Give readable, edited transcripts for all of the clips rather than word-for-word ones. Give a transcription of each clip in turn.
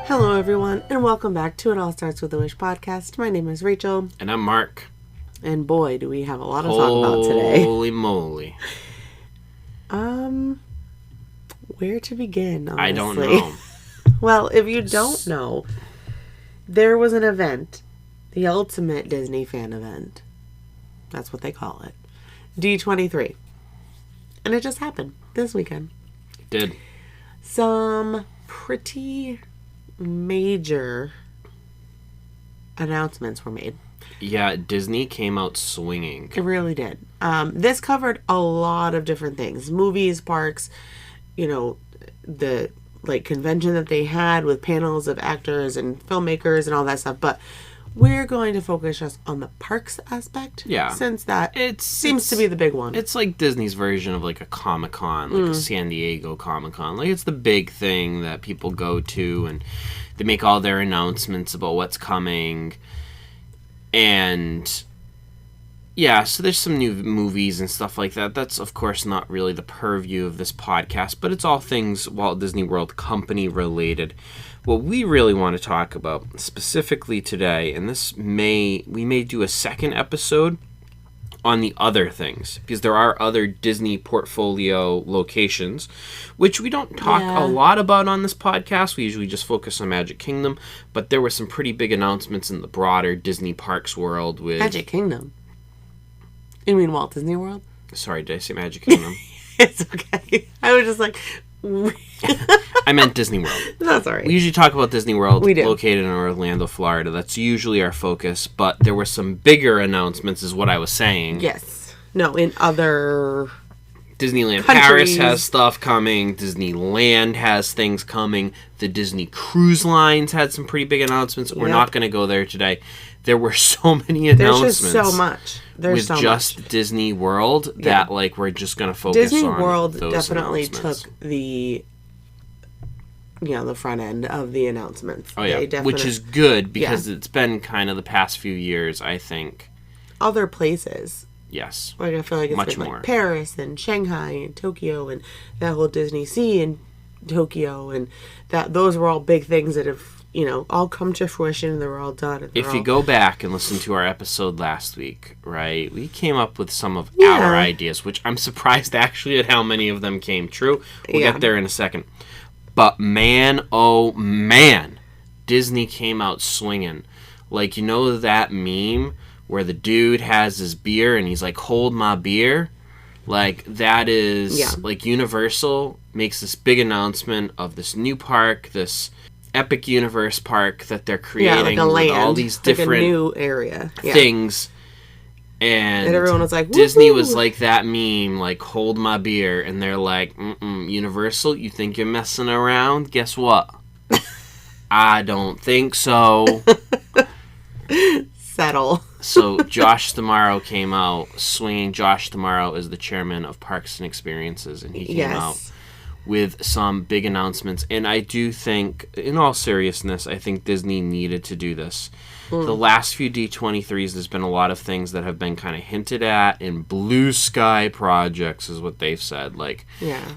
Hello, everyone, and welcome back to It All Starts With a Wish podcast. My name is Rachel. And I'm Mark. And boy, do we have a lot to talk about today. Holy moly. Where to begin, honestly? I don't know. Well, if you don't know, there was an event, the ultimate Disney fan event. That's what they call it. D23. And it just happened this weekend. It did. Some pretty major announcements were made. Yeah, Disney came out swinging. It really did. This covered a lot of different things. Movies, parks, the convention that they had with panels of actors and filmmakers and all that stuff. But we're going to focus just on the parks aspect. Yeah. Since that seems to be the big one. It's like Disney's version of like a Comic-Con, like a San Diego Comic-Con. Like it's the big thing that people go to and they make all their announcements about what's coming. And yeah, so there's some new movies and stuff like that. That's, of course, not really the purview of this podcast, but it's all things Walt Disney World company related. What we really want to talk about specifically today, and we may do a second episode on the other things, because there are other Disney portfolio locations, which we don't talk a lot about on this podcast. We usually just focus on Magic Kingdom, but there were some pretty big announcements in the broader Disney Parks world with... Magic Kingdom? You mean Walt Disney World? Sorry, did I say Magic Kingdom? It's okay. I was just like... I meant Disney World. That's all right. We usually talk about Disney World, we do. Located in Orlando, Florida. That's usually our focus, but there were some bigger announcements, is what I was saying. Yes. No, in other... Disneyland countries. Paris has stuff coming. Disneyland has things coming. The Disney Cruise Lines had some pretty big announcements. We're not going to go there today. There were so many announcements. There's just so much. There's so just much. Disney World that we're just going to focus Disney on World those definitely took the front end of the announcements. Oh, yeah. Which is good because it's been kind of the past few years, I think. Other places. Yes. Like, I feel like it's much been more. Like Paris and Shanghai and Tokyo and that whole Disney Sea in Tokyo, and those were all big things that have, all come to fruition and they're all done. If you go back and listen to our episode last week, right, we came up with some of our ideas, which I'm surprised actually at how many of them came true. We'll get there in a second. But man, oh man, Disney came out swinging. Like, that meme where the dude has his beer and he's like, hold my beer? Like, that is, like, Universal makes this big announcement of this new park, this Epic Universe park that they're creating like a land, with all these different like a new area things. And everyone was like, Disney was like that meme, like, hold my beer. And they're like, Universal, you think you're messing around? Guess what? I don't think so. Settle. So Josh D'Amaro came out swinging. Josh D'Amaro is the chairman of Parks and Experiences, and he came out with some big announcements. And I do think, in all seriousness, I think Disney needed to do this. The last few D23s, there's been a lot of things that have been kind of hinted at in blue sky projects, is what they've said. Like,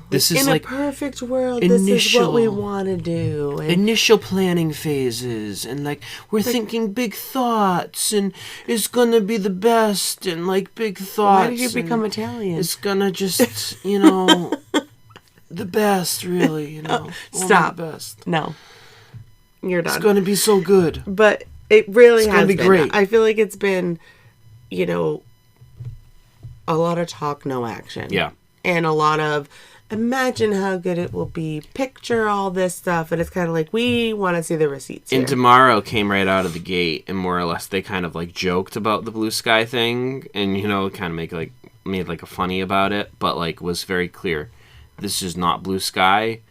this is in like a perfect world, this is what we want to do. And initial planning phases, and like we're thinking big thoughts, and it's gonna be the best, and like big thoughts. Why did you become Italian? It's gonna just, the best, really. Stop. The best. No, you're done. It's gonna be so good. But it really has been. Great. I feel like it's been, a lot of talk, no action. Yeah. And a lot of, imagine how good it will be, picture all this stuff, and it's kind of like, we want to see the receipts here. And D'Amaro came right out of the gate, and more or less they kind of like joked about the blue sky thing, and kind of made like a funny about it, but like was very clear. This is not blue sky.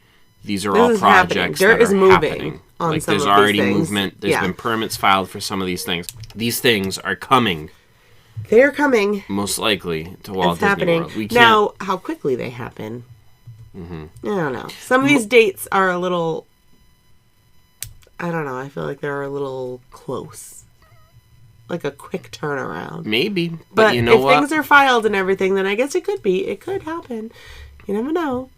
These are all projects that are happening. On some there's of already these things. movement. There's been permits filed for some of these things. These things are coming. They're coming. Most likely to Walt Disney happening. World. We can't... Now, how quickly they happen, I don't know. Some of these dates are a little, I don't know. I feel like they're a little close. Like a quick turnaround. Maybe. But you know what? If things are filed and everything, then I guess it could be. It could happen. You never know.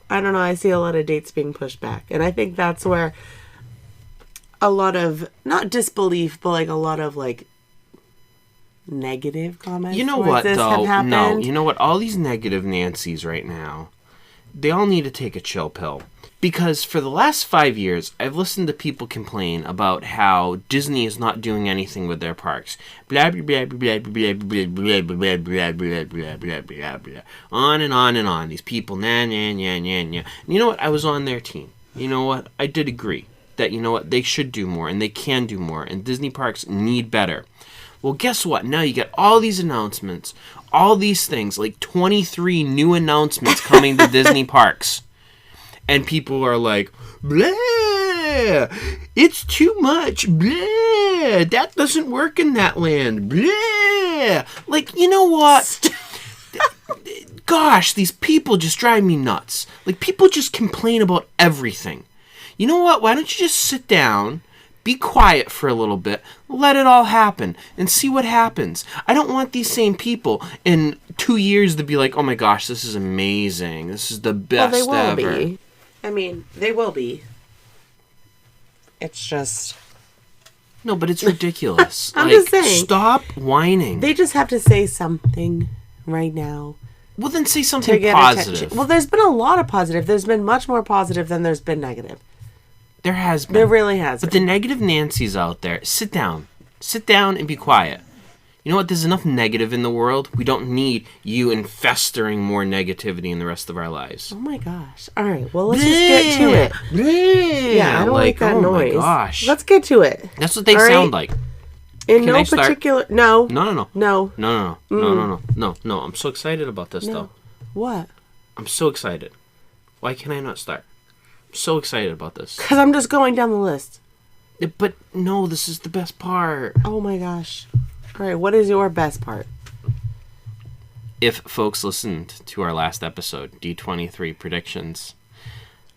I don't know. I see a lot of dates being pushed back. And I think that's where a lot of, not disbelief, but like a lot of like negative comments. You know towards what, this have though? happened. No, you know what? All these negative Nancys right now, they all need to take a chill pill. Because for the last 5 years, I've listened to people complain about how Disney is not doing anything with their parks. Blah, blah, blah, blah, blah, blah, blah, blah, blah, blah, blah, blah, blah, blah, blah. On and on and on. These people, nah, nah, nah, nah, nah. And you know what? I was on their team. You know what? I did agree that, you know what? They should do more, and they can do more, and Disney parks need better. Well, guess what? Now you get all these announcements, all these things, like 23 new announcements coming to Disney parks. And people are like, blah, it's too much, blah, that doesn't work in that land, blah. Like, you know what? Gosh, these people just drive me nuts. Like, people just complain about everything. You know what? Why don't you just sit down, be quiet for a little bit, let it all happen, and see what happens. I don't want these same people in 2 years to be like, oh my gosh, this is amazing. This is the best ever. Well, they will be. I mean, they will be. It's just... No, but it's ridiculous. I'm just saying. Stop whining. They just have to say something right now. Well, then say something positive. Attention. Well, there's been a lot of positive. There's been much more positive than there's been negative. There has been. There really has But been. the negative Nancy's out there, sit down. Sit down and be quiet. You know what? There's enough negative in the world. We don't need you infesting more negativity in the rest of our lives. Oh my gosh. All right. Well, let's just get to it. Yeah, I don't like that noise. Oh my gosh. Let's get to it. That's what they sound like. In Can no I start? particular... No. No. No. No. I'm so excited about this, though. What? I'm so excited. Why can I not start? I'm so excited about this. Because I'm just going down the list. But no, this is the best part. Oh my gosh. All right, what is your best part? If folks listened to our last episode, D23 predictions,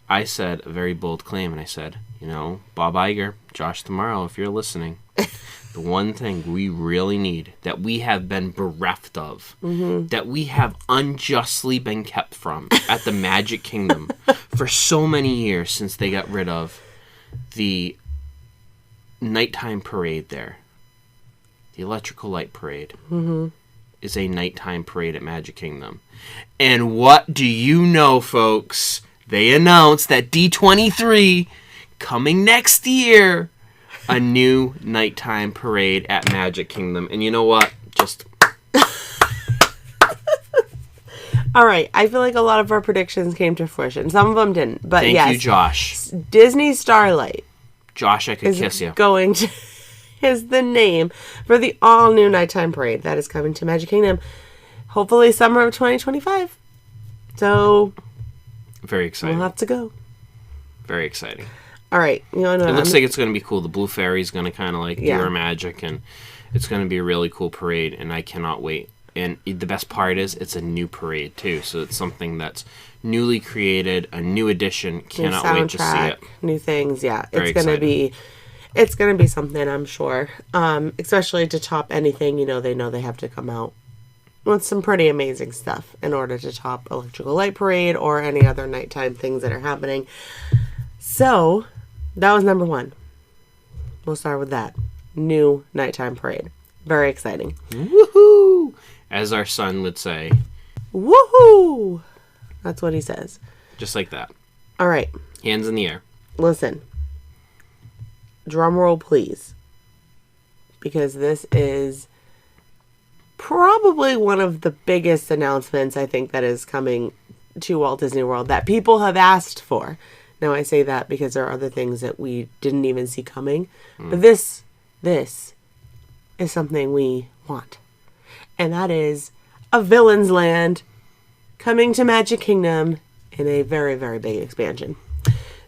I said a very bold claim, and I said, you know, Bob Iger, Josh Tomorrow, if you're listening, the one thing we really need, that we have been bereft of, that we have unjustly been kept from at the Magic Kingdom for so many years since they got rid of the nighttime parade there. The Electrical Light Parade is a nighttime parade at Magic Kingdom. And what do you know, folks? They announced that D23, coming next year, a new nighttime parade at Magic Kingdom. And you know what? Just... All right, I feel like a lot of our predictions came to fruition. Some of them didn't, but yes. Thank you, Josh. Disney Starlight Josh, I could kiss you. Going to... is the name for the all-new nighttime parade that is coming to Magic Kingdom, hopefully summer of 2025. So, very exciting. We'll have to go. Very exciting. All right. You know, it looks like it's going to be cool. The Blue Fairy's going to kind of like do her magic, and it's going to be a really cool parade, and I cannot wait. And the best part is it's a new parade, too. So it's something that's newly created, a new edition. Cannot wait to see it. New things, yeah. Very it's going to be... It's going to be something, I'm sure. Especially to top anything, you know they have to come out with some pretty amazing stuff in order to top Electrical Light Parade or any other nighttime things that are happening. So, that was number one. We'll start with that. New nighttime parade. Very exciting. Woohoo! As our son would say. Woohoo! That's what he says. Just like that. All right. Hands in the air. Listen. Drum roll, please. Because this is probably one of the biggest announcements I think that is coming to Walt Disney World that people have asked for. Now, I say that because there are other things that we didn't even see coming. But this is something we want. And that is a Villain's Land coming to Magic Kingdom in a very, very big expansion.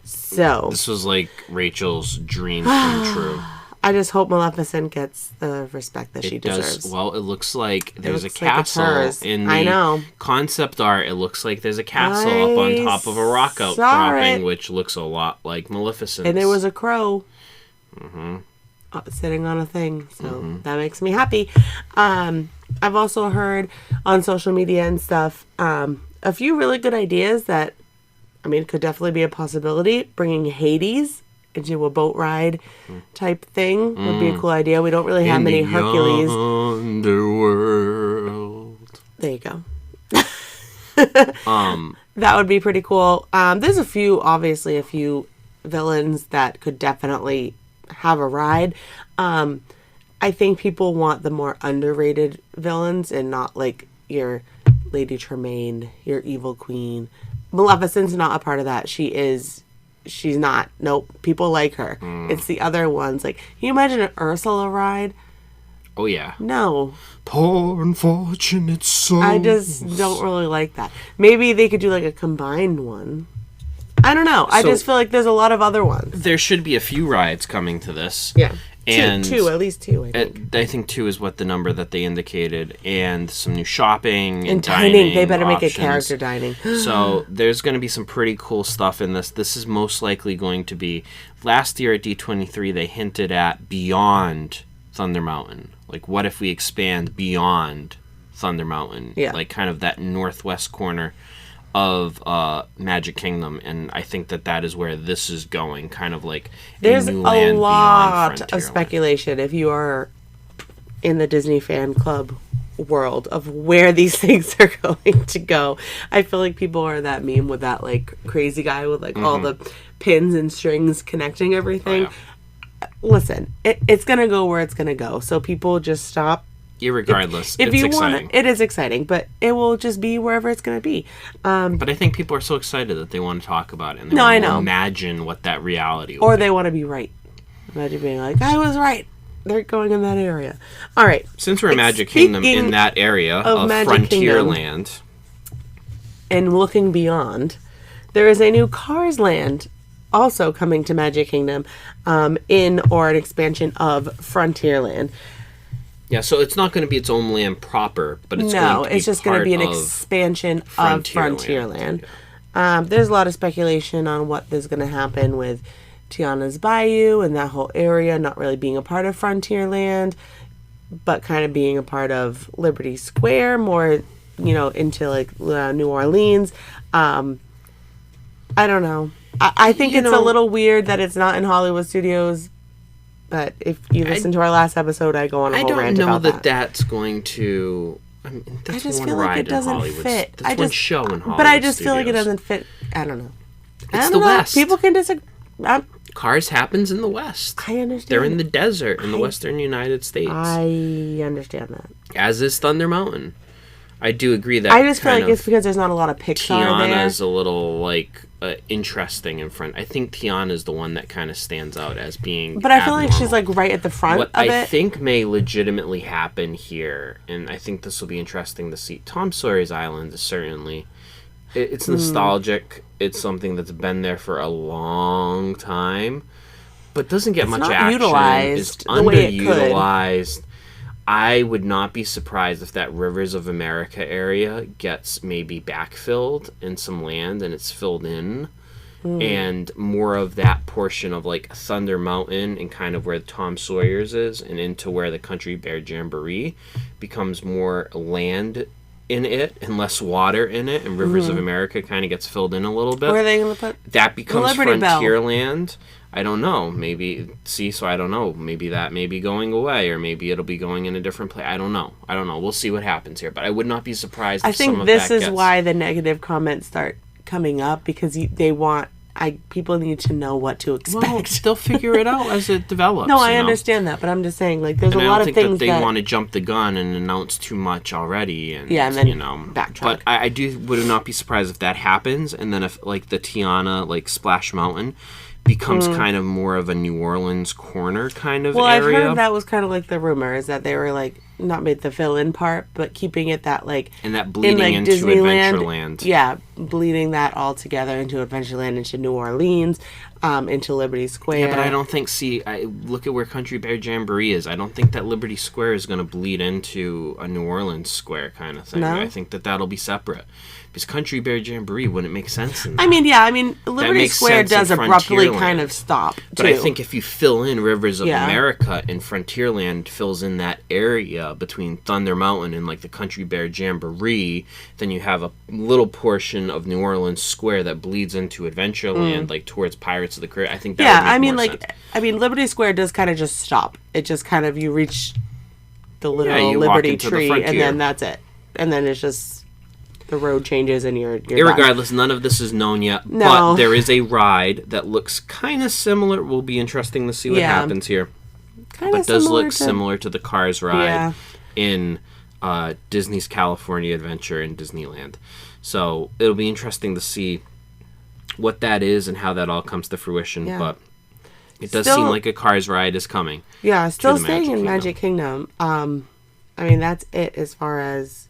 So this was like Rachel's dream come true. I just hope Maleficent gets the respect that she deserves. Well, it looks like there's a castle in the concept art. It looks like there's a castle up on top of a rock outcropping, which looks a lot like Maleficent. And there was a crow sitting on a thing, so that makes me happy. I've also heard on social media and stuff a few really good ideas that, I mean, it could definitely be a possibility. Bringing Hades into a boat ride type thing would be a cool idea. We don't really have many Hercules. Underworld. There you go. That would be pretty cool. There's a few villains that could definitely have a ride. I think people want the more underrated villains and not like your Lady Tremaine, your evil queen. Maleficent's not a part of that. She's not. Nope. People like her. It's the other ones. Like, can you imagine an Ursula ride? Oh, yeah. No. Poor unfortunate souls. I just don't really like that. Maybe they could do like a combined one. I don't know. I just feel like there's a lot of other ones. There should be a few rides coming to this. Yeah. And two, at least two, I think. I think 2 is what the number that they indicated, and some new shopping and dining. They better options. make it character dining. So there's going to be some pretty cool stuff in this. This is most likely going to be, last year at D23 they hinted at beyond Thunder Mountain. Like, what if we expand beyond Thunder Mountain? Yeah. Like kind of that northwest corner of Magic Kingdom, and I think that is where this is going, kind of like there's a new land a lot beyond of speculation if you are in the Disney fan club world of where these things are going to go. I feel like people are that meme with that like crazy guy with like all the pins and strings connecting everything. Oh, yeah. Listen, it's gonna go where it's gonna go, so people just stop. Irregardless, if it's you exciting. It is exciting, but it will just be wherever it's going to be. But I think people are so excited that they want to talk about it. And they I want to know. Imagine what that reality will Or be. they want to be right. Imagine being like, I was right. They're going in that area. All right. Since we're Magic Kingdom in that area of Frontierland. And looking beyond, there is a new Cars Land also coming to Magic Kingdom or an expansion of Frontierland. Yeah, so it's not going to be its own land proper, but it's going to be it's just going to be an expansion of Frontierland. There's a lot of speculation on what is going to happen with Tiana's Bayou and that whole area not really being a part of Frontierland, but kind of being a part of Liberty Square, more, into like New Orleans. I don't know. I think it's a little weird that it's not in Hollywood Studios. But if you listen to our last episode, I go on a whole rant about that. I don't know that that's going to... I mean, that's I just one feel like ride it doesn't in Hollywood. fit. That's one show in Hollywood. But I just feel like it doesn't fit. I don't know. It's the West. People can disagree. Cars happens in the West. I understand. They're in the desert in the western United States. I understand that. As is Thunder Mountain. I do agree that I just feel like it's because there's not a lot of Pixar there. Tiana's a little, interesting in front. I think Tiana's the one that kind of stands out as being But I feel like she's, right at the front of it. What I think may legitimately happen here, and I think this will be interesting to see, Tom Sawyer's Island is certainly... It's nostalgic. It's something that's been there for a long but doesn't get much action. Utilized is underutilized. I would not be surprised if that Rivers of America area gets maybe backfilled in some land and it's filled in. And more of that portion of Thunder Mountain and kind of where Tom Sawyer's is and into where the Country Bear Jamboree becomes more land in it and less water in it, and Rivers of America kind of gets filled in a little bit. Where are they going to put that becomes Frontierland? I don't know. Maybe so I don't know. Maybe that may be going away, or maybe it'll be going in a different place. I don't know. We'll see what happens here, but I would not be surprised. If some of this that is why the negative comments start coming up, because they want. People need to know what to expect. Well, they'll figure it out as it develops. No, I understand that, but I'm just saying, there's a lot of things I don't think that they want to jump the gun and announce too much already, and then backtrack. But I would not be surprised if that happens, and then if the Tiana Splash Mountain becomes kind of more of a New Orleans corner kind of area. I've heard that was kind of the rumor is that they were not made the fill-in part, but keeping it that and that bleeding into Disneyland, Adventureland. Yeah, bleeding that all together into Adventureland, into New Orleans, into Liberty Square. Yeah, but I don't think. Look at where Country Bear Jamboree is. I don't think that Liberty Square is going to bleed into a New Orleans Square kind of thing. No? I think that'll be separate. Because Country Bear Jamboree wouldn't make sense in that. Liberty Square does abruptly kind of stop, too. But I think if you fill in Rivers of America and Frontierland fills in that area between Thunder Mountain and the Country Bear Jamboree, then you have a little portion section of New Orleans Square that bleeds into Adventureland, like towards Pirates of the Caribbean. I think that Yeah, would make more sense. Liberty Square does kind of just stop. It just kind of, you reach the little you walk Liberty into the tree, and frontier. then that's it. And then it's just the road changes and you're done. Irregardless, none of this is known yet, No. but there is a ride that looks kind of similar. Will be interesting to see what happens here. Kinda But does look to- similar to the Cars ride Yeah. in Disney's California Adventure in Disneyland. So it'll be interesting to see what that is and how that all comes to fruition. Yeah. But it does Still- seem like a Cars ride is coming. Yeah, still the staying in Magic Magic Kingdom. That's it as far as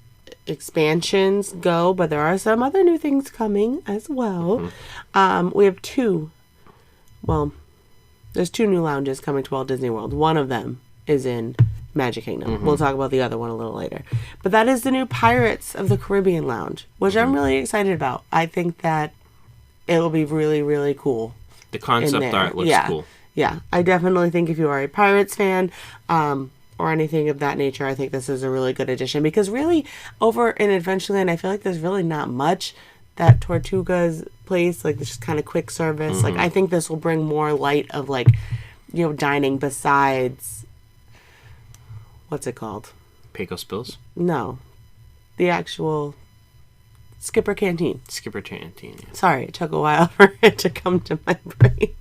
expansions go, but there are some other new things coming as well. We have there's 2 new lounges coming to Walt Disney World. One of them is in Magic Kingdom. We'll talk about the other one a little later. But that is the new Pirates of the Caribbean lounge, which I'm really excited about. I think that it'll be really, really cool. The concept there. art looks Yeah. cool. Yeah, I definitely think if you are a Pirates fan, or anything of that nature, I think this is a really good addition. Because really, over in Adventureland, I feel like there's really not much. That Tortuga's place, like, it's just kind of quick service. Like, I think this will bring more light of, like, dining besides, what's it called? Pecos Bills? No. The actual Skipper Canteen. Skipper Canteen. Yeah. Sorry, it took a while for it to come to my brain.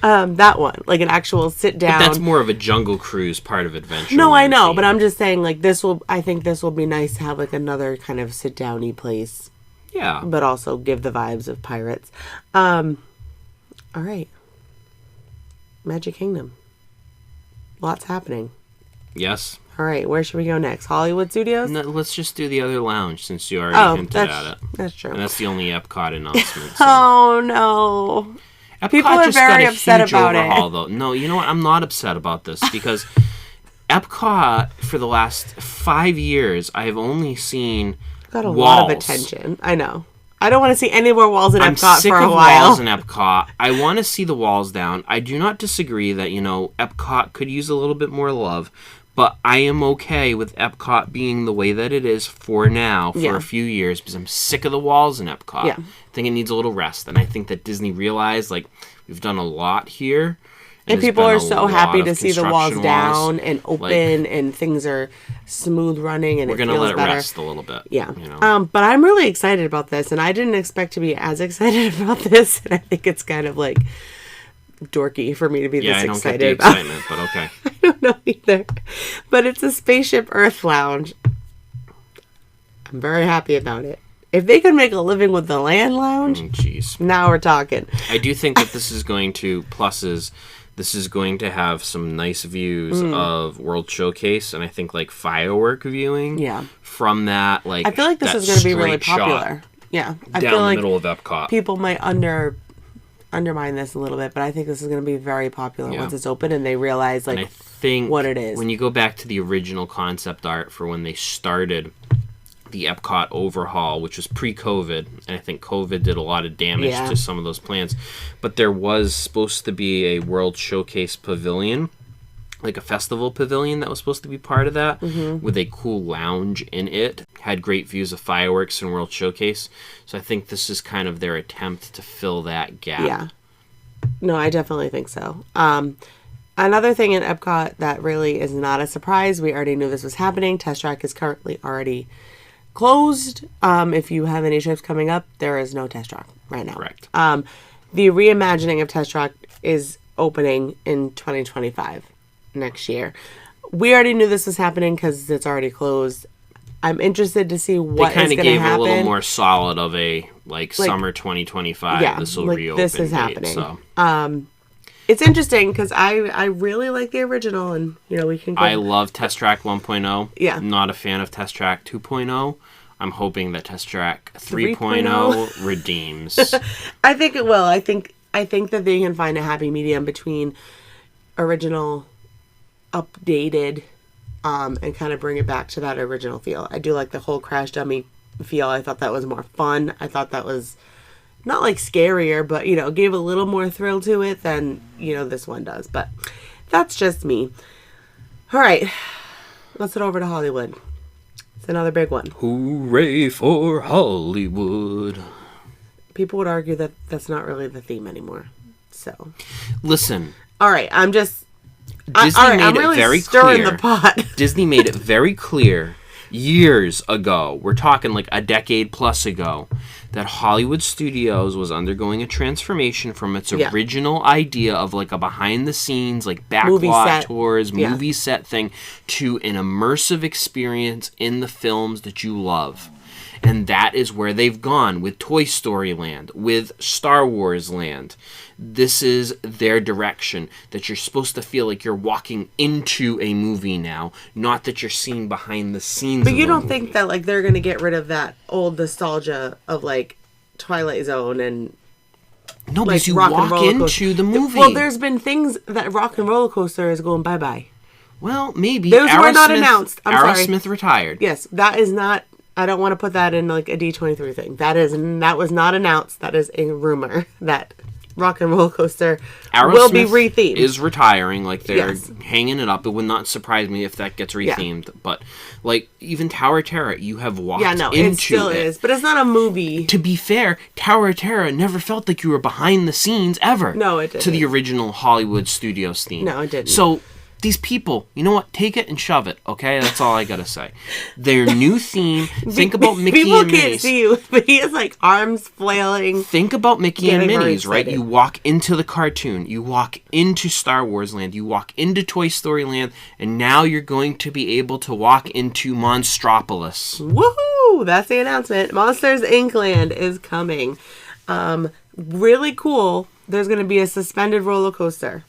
That one, like an actual sit down. But that's more of a Jungle Cruise part of Adventure. No, I know, but I'm just saying, like, I think this will be nice to have, like, another kind of sit downy place, Yeah. but also give the vibes of Pirates. All right. Magic Kingdom. Lots happening. Yes. All right, where should we go next? Hollywood Studios? No, let's just do the other lounge since you already hinted at it. That's true. And that's the only Epcot announcement. So. Oh, no. Epcot People are just very got a upset huge about overhaul, it. Though. No, you know what? I'm not upset about this because Epcot, for the last 5 years, I have only seen Got a walls. lot of attention. I know. I don't want to see any more walls in I'm Epcot sick for a of while. walls in Epcot. I want to see the walls down. I do not disagree that, Epcot could use a little bit more love, but I am okay with Epcot being the way that it is for now, for a few years, because I'm sick of the walls in Epcot. Yeah. I think it needs a little rest, and I think that Disney realized, like, we've done a lot here. And there's people been are a so lot happy of to see the walls construction down and open and things are smooth running and We're it going to feels let it better. rest a little bit. Yeah. You know? But I'm really excited about this, and I didn't expect to be as excited about this, and I think it's kind of like dorky for me to be Yeah, this I don't get excited the about. excitement, but okay. I don't know either. But it's a Spaceship Earth lounge. I'm very happy about it. If they could make a living with the Land Lounge, Jeez. now we're talking. I do think that this is going to, this is going to have some nice views of World Showcase, and I think, like, firework viewing. Yeah. From that, like, I feel like this that is going to be really straight shot popular. Yeah. I down feel the like middle of Epcot. people might undermine this a little bit, but I think this is going to be very popular Yeah. once it's open and they realize, like, And I think what it is. when you go back to the original concept art for when they started the Epcot overhaul, which was pre-COVID, and I think COVID did a lot of damage Yeah. to some of those plans, but there was supposed to be a World Showcase pavilion, like a festival pavilion that was supposed to be part of that, with a cool lounge in it. Had great views of fireworks and World Showcase. So I think this is kind of their attempt to fill that gap. Yeah. No, I definitely think so. Another thing in Epcot that really is not a surprise, we already knew this was happening. Test Track is currently already closed. If you have any trips coming up, there is no Test Track right now. Correct. The reimagining of Test Track is opening in 2025, next year. We already knew this was happening because it's already closed. I'm interested to see what is going to happen. They kind of gave it a little more solid of a, like summer 2025. Yeah, this will like, reopen. this is date, happening. So. It's interesting because I really like the original, and we can go. I love Test Track 1.0. Yeah. I'm not a fan of Test Track 2.0. I'm hoping that Test Track 3.0 3.0 redeems. I think it will. I think that they can find a happy medium between original, updated, and kind of bring it back to that original feel. I do like the whole Crash Dummy feel. I thought that was more fun. I thought that was not like scarier, but gave a little more thrill to it than this one does. But that's just me. All right, let's head over to Hollywood. It's another big one. Hooray for Hollywood. people would argue that that's not really the theme anymore. So, listen. All right, I'm just... Disney made really it very stirring clear. The pot. Disney made it very clear years ago. We're talking like a decade plus ago, that Hollywood Studios was undergoing a transformation from its original idea of like a behind the scenes, like backlot tours, movie set thing, to an immersive experience in the films that you love. And that is where they've gone with Toy Story Land, with Star Wars Land. This is their direction, that you're supposed to feel like you're walking into a movie now, not that you're seeing behind the scenes. But you don't think that like they're going to get rid of that old nostalgia of like Twilight Zone and no, because you walk into the movie. Well, there's been things that Rock and Roller Coaster is going bye-bye. Well, maybe. Those were not announced. I'm sorry. Aerosmith retired. Yes, that is not... I don't want to put that in like a D23 thing. That was not announced. That is a rumor that Rock and Roller Coaster will be rethemed. Is retiring, like they're hanging it up. It would not surprise me if that gets rethemed. Yeah. But like even Tower of Terror, you have walked into it still is, but it's not a movie. To be fair, Tower of Terror never felt like you were behind the scenes ever. No, it didn't. To the original Hollywood Studios theme. No, it didn't. So these people, you know what? Take it and shove it, okay? That's all I gotta say. Their new theme, think about Mickey and Minnie's. People can't see you, but he has like arms flailing. Think about Mickey and Minnie's, right? You walk into the cartoon, you walk into Star Wars Land, you walk into Toy Story Land, and now you're going to be able to walk into Monstropolis. Woohoo! That's the announcement. Monsters Inc. Land is coming. Really cool. There's going to be a suspended roller coaster.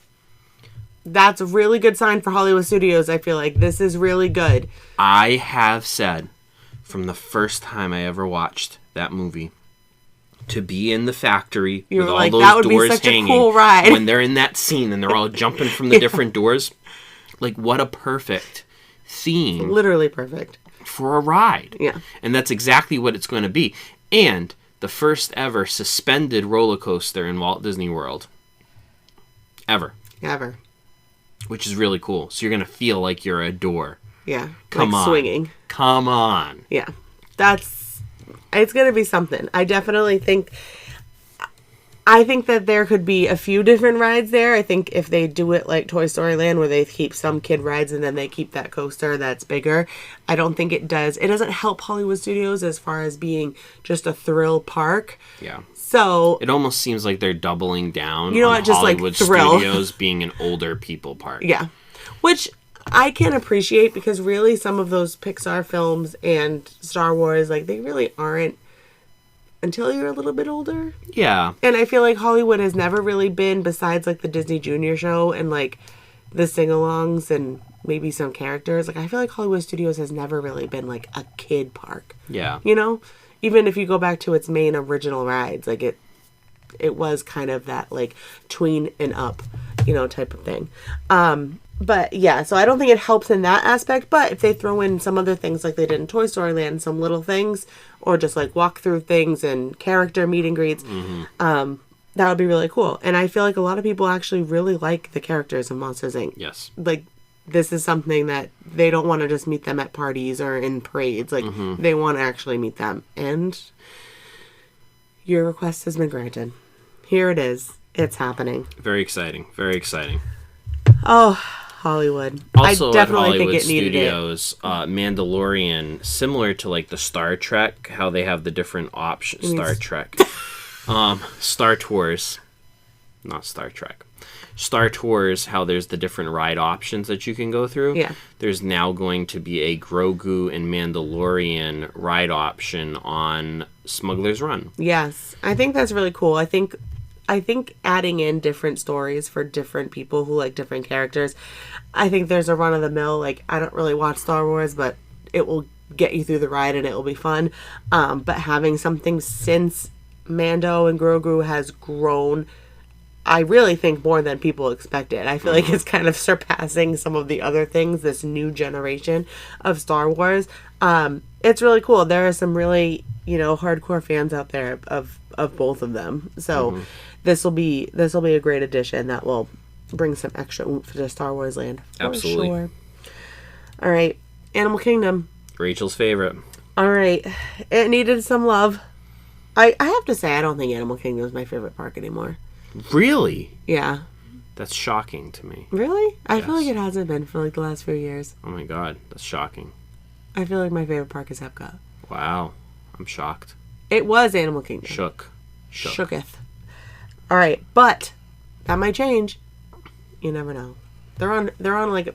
That's a really good sign for Hollywood Studios. I feel like this is really good. I have said from the first time I ever watched that movie, to be in the factory with all those doors hanging, cool ride. When they're in that scene and they're all jumping from the different doors, like what a perfect theme. Literally perfect. For a ride. Yeah. And that's exactly what it's going to be. And the first ever suspended roller coaster in Walt Disney World. Ever. Which is really cool. So you're going to feel like you're a door. Yeah. Come on. Swinging. Come on. Yeah. It's going to be something. I definitely think that there could be a few different rides there. I think if they do it like Toy Story Land where they keep some kid rides and then they keep that coaster that's bigger, I don't think it does. It doesn't help Hollywood Studios as far as being just a thrill park. Yeah. So it almost seems like they're doubling down on just Hollywood like thrill. Studios being an older people park. Yeah. Which I can appreciate because really some of those Pixar films and Star Wars, like they really aren't until you're a little bit older. Yeah. And I feel like Hollywood has never really been, besides like the Disney Junior show and like the sing-alongs and maybe some characters. Like I feel like Hollywood Studios has never really been like a kid park. Yeah. You know? Even if you go back to its main original rides, like it was kind of that like tween and up, type of thing. But yeah, so I don't think it helps in that aspect. But if they throw in some other things like they did in Toy Story Land, some little things, or just like walk through things and character meet and greets, that would be really cool. And I feel like a lot of people actually really like the characters in Monsters Inc. Yes. Like this is something that they don't want to just meet them at parties or in parades. Like they want to actually meet them. And your request has been granted. Here it is. It's happening. Very exciting. Very exciting. Oh, Hollywood. Also, I definitely at Hollywood think it needed Studios, Mandalorian, similar to like the Star Trek, how they have the different options. Star Trek. Star Tours. Not Star Trek. Star Tours, how there's the different ride options that you can go through. Yeah. There's now going to be a Grogu and Mandalorian ride option on Smuggler's Run. Yes. I think that's really cool. I think adding in different stories for different people who like different characters. I think there's a run-of-the-mill, like, I don't really watch Star Wars, but it will get you through the ride and it will be fun. But having something since Mando and Grogu has grown, I really think more than people expected. I feel like it's kind of surpassing some of the other things, this new generation of Star Wars. It's really cool. There are some really, hardcore fans out there of both of them. So this will be a great addition that will bring some extra oomph to Star Wars Land. Absolutely. Sure. All right. Animal Kingdom. Rachel's favorite. All right. It needed some love. I have to say, I don't think Animal Kingdom is my favorite park anymore. Really? Yeah. That's shocking to me. Really? I feel like Yes. it hasn't been for like the last few years. Oh my god, that's shocking. I feel like my favorite park is Epcot. Wow. I'm shocked. It was Animal Kingdom. Shook. Shooketh. All right, but that might change. You never know. They're on like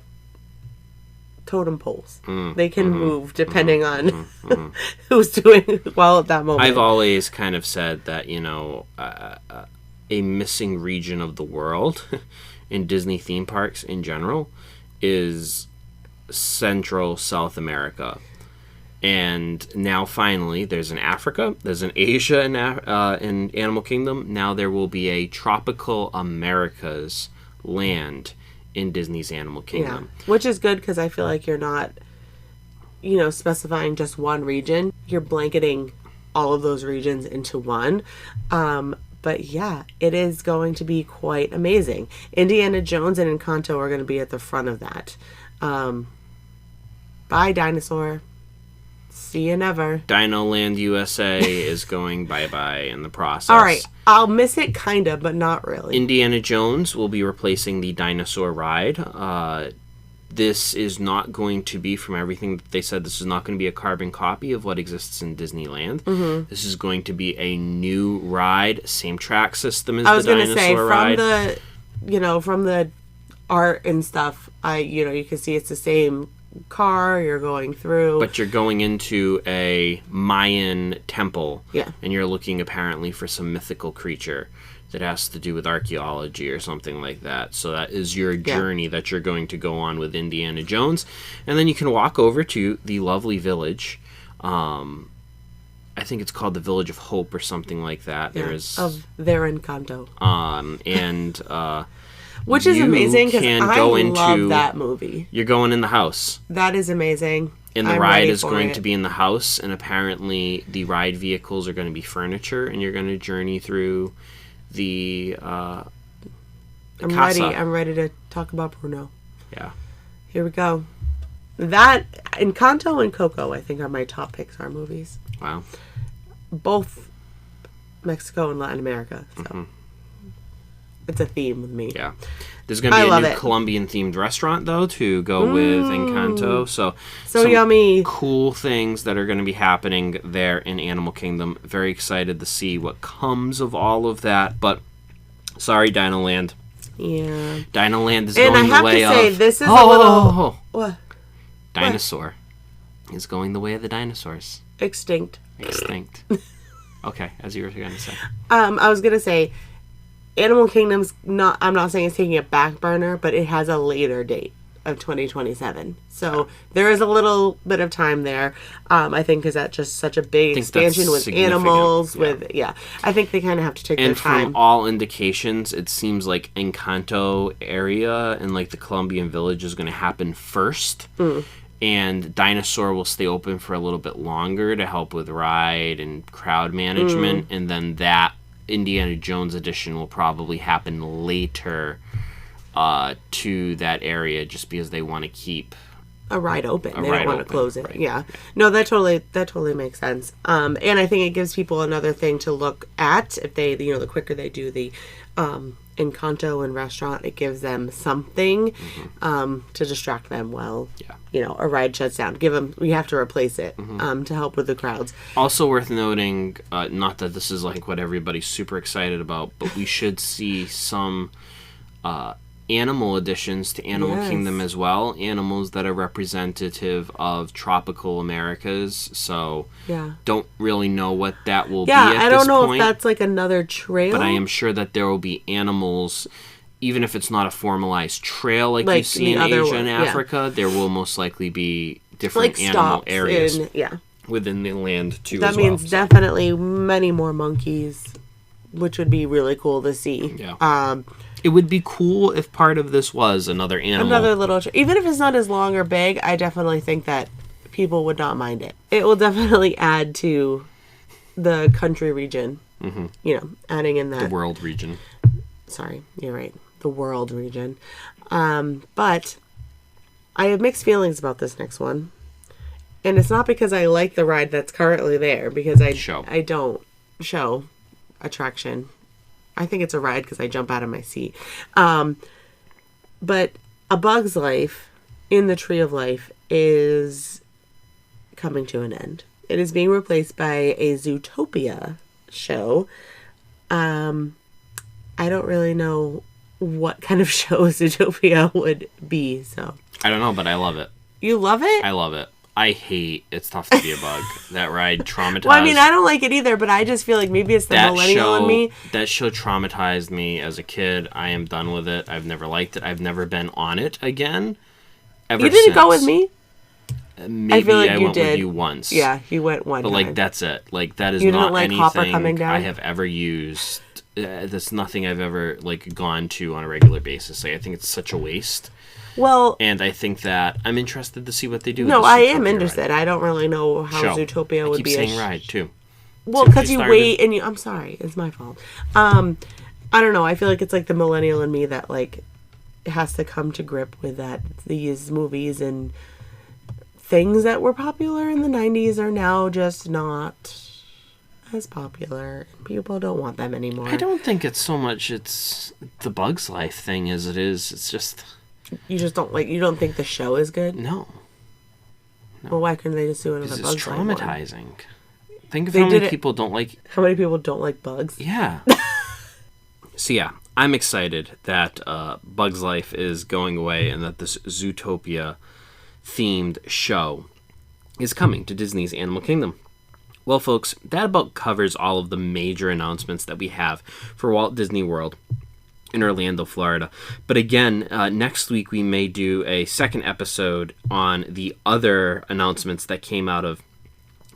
totem poles. They can move depending on who's doing well at that moment. I've always kind of said that, a missing region of the world in Disney theme parks in general is Central South America. And now finally there's an Africa, there's an Asia in Animal Kingdom. Now there will be a Tropical Americas land in Disney's Animal Kingdom. Yeah, which is good because I feel like you're not, specifying just one region. You're blanketing all of those regions into one. But yeah, it is going to be quite amazing. Indiana Jones and Encanto are going to be at the front of that. Bye, dinosaur. See you never. Dino Land USA is going bye-bye in the process. All right, I'll miss it kind of, but not really. Indiana Jones will be replacing the dinosaur ride. This is not going to be, from everything that they said, this is not going to be a carbon copy of what exists in Disneyland. This is going to be a new ride, same track system as the dinosaur ride. I was going to say, from the art and stuff, you can see it's the same car you're going through, but you're going into a Mayan temple, yeah, and you're looking apparently for some mythical creature that has to do with archaeology or something like that. So that is your journey that you're going to go on with Indiana Jones, and then you can walk over to the lovely village. I think it's called the Village of Hope or something like that. Yeah, there is of their Encanto, and which is amazing because I love that movie. You're going in the house. That is amazing. And the ride is going to be in the house, and apparently the ride vehicles are going to be furniture, and you're going to journey through the I'm casa. ready. I'm ready to talk about Bruno. Yeah. Here we go. That, Encanto and Coco, I think, are my top Pixar movies. Wow. Both Mexico and Latin America. So. It's a theme with me. Yeah. There's going to be a new Colombian-themed restaurant, though, to go with Encanto. So some yummy. Cool things that are going to be happening there in Animal Kingdom. Very excited to see what comes of all of that. But, sorry, Dino Land. Yeah. Dino Land is going the way of... And I have to say, this is a little... What? Dinosaur is going the way of the dinosaurs. Extinct. Okay, as you were going to say. I was going to say... Animal Kingdom's not, I'm not saying it's taking a back burner, but it has a later date of 2027. So there is a little bit of time there. I think because that's just such a big expansion with animals, I think they kind of have to take their time. And from all indications, it seems like Encanto area and like the Colombian village is going to happen first. And Dinosaur will stay open for a little bit longer to help with ride and crowd management. And then that Indiana Jones edition will probably happen later to that area, just because they want to keep a ride open. They don't want to close it. Right. Yeah. No, that totally makes sense. And I think it gives people another thing to look at if they, the quicker they do the Encanto and restaurant, it gives them something to distract them while a ride shuts down. We have to replace it to help with the crowds. Also worth noting, not that this is like what everybody's super excited about, but we should see some animal additions to Animal Kingdom as well. Animals that are representative of tropical Americas. So don't really know what that will be at this point. I don't know if that's like another trail. But I am sure that there will be animals, even if it's not a formalized trail like you see in Asia and Africa, there will most likely be different animal areas within the land too. That means definitely many more monkeys, which would be really cool to see. Yeah. It would be cool if part of this was another animal. Another little... even if it's not as long or big, I definitely think that people would not mind it. It will definitely add to the country region. Adding in that... The world region. Sorry, you're right. The world region. But I have mixed feelings about this next one. And it's not because I like the ride that's currently there, because I don't. show attraction. I think it's a ride because I jump out of my seat. But A Bug's Life in the Tree of Life is coming to an end. It is being replaced by a Zootopia show. I don't really know what kind of show Zootopia would be, so. I don't know, but I love it. You love it? I love it. I hate It's Tough to Be a Bug. That ride traumatized. Well, I mean, I don't like it either, but I just feel like maybe it's the millennial in me. That show traumatized me as a kid. I am done with it. I've never liked it. I've never been on it again. You didn't go with me? Maybe I feel like I you went did. with you once. Yeah, you went one But, time. like, that's it. Like, that is You didn't not like Hopper coming anything down? I have ever used. That's nothing I've ever, like, gone to on a regular basis. Like, I think it's such a waste. Well, And I think that I'm interested to see what they do. no, with I the am Zootopia interested. ride. I don't really know how Show. Zootopia would be. I keep saying ride too. Well, Since because you started. wait and you. I'm sorry, it's my fault. I don't know. I feel like it's like the millennial in me that like has to come to grip with that these movies and things that were popular in the 90s are now just not as popular. People don't want them anymore. I don't think it's so much it's the Bug's Life thing as it is. It's just You just don't like. You don't think the show is good? no. Well, why couldn't they just do another It's Bugs Life one? traumatizing. Think of They how did many it- people don't like. How many people don't like bugs? Yeah. So yeah, I'm excited that Bug's Life is going away and that this Zootopia themed show is coming to Disney's Animal Kingdom. Well, folks, that about covers all of the major announcements that we have for Walt Disney World in Orlando, Florida. But again, next week we may do a second episode on the other announcements that came out of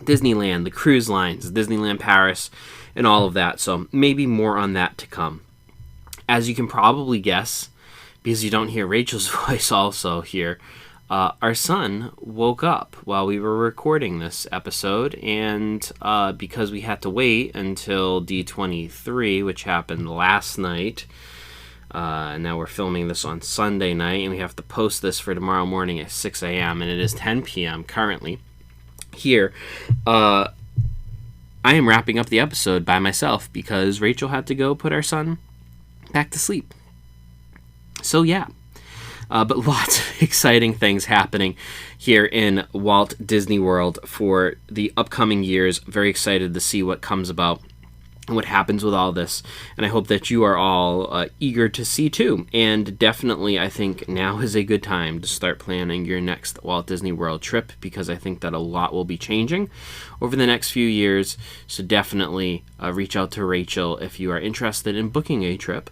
Disneyland, the cruise lines, Disneyland Paris, and all of that. So maybe more on that to come. As you can probably guess, because you don't hear Rachel's voice also here, our son woke up while we were recording this episode, and because we had to wait until D23, which happened last night, now we're filming this on Sunday night, and we have to post this for tomorrow morning at 6 a.m., and it is 10 p.m. currently here. I am wrapping up the episode by myself because Rachel had to go put our son back to sleep. So yeah. But lots of exciting things happening here in Walt Disney World for the upcoming years. Very excited to see what comes about and what happens with all this. And I hope that you are all eager to see too. And definitely, I think now is a good time to start planning your next Walt Disney World trip, because I think that a lot will be changing over the next few years. So definitely reach out to Rachel if you are interested in booking a trip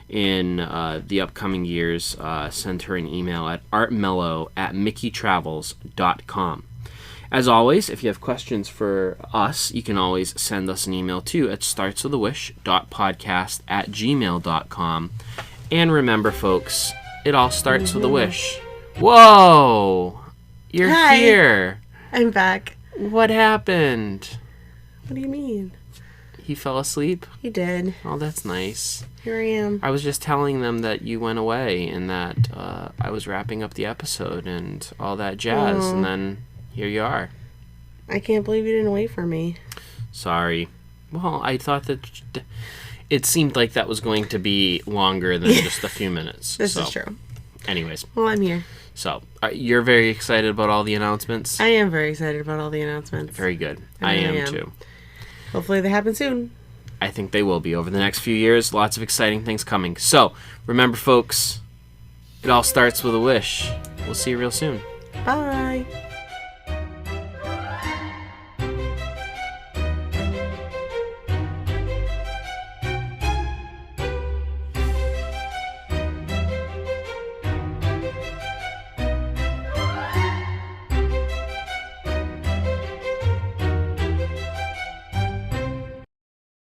in the upcoming years. Send her an email at artmello@mickeystravels.com. As always, if you have questions for us, you can always send us an email too at startswithawish.podcast@gmail.com. And remember, folks, it all starts with a wish. Whoa! You're Hi. here. I'm back. What happened? What do you mean? He fell asleep? He did. Oh, that's nice. Here I am. I was just telling them that you went away and that I was wrapping up the episode and all that jazz, Aw. and then here you are. I can't believe you didn't wait for me. Sorry. Well, I thought that it seemed like that was going to be longer than just a few minutes. This is true. Anyways, Well, I'm here. so you're very excited about all the announcements? I am very excited about all the announcements. Very good. I I really am am. too. Hopefully they happen soon. I think they will be over the next few years. Lots of exciting things coming. So, remember, folks, it all starts with a wish. We'll see you real soon. Bye.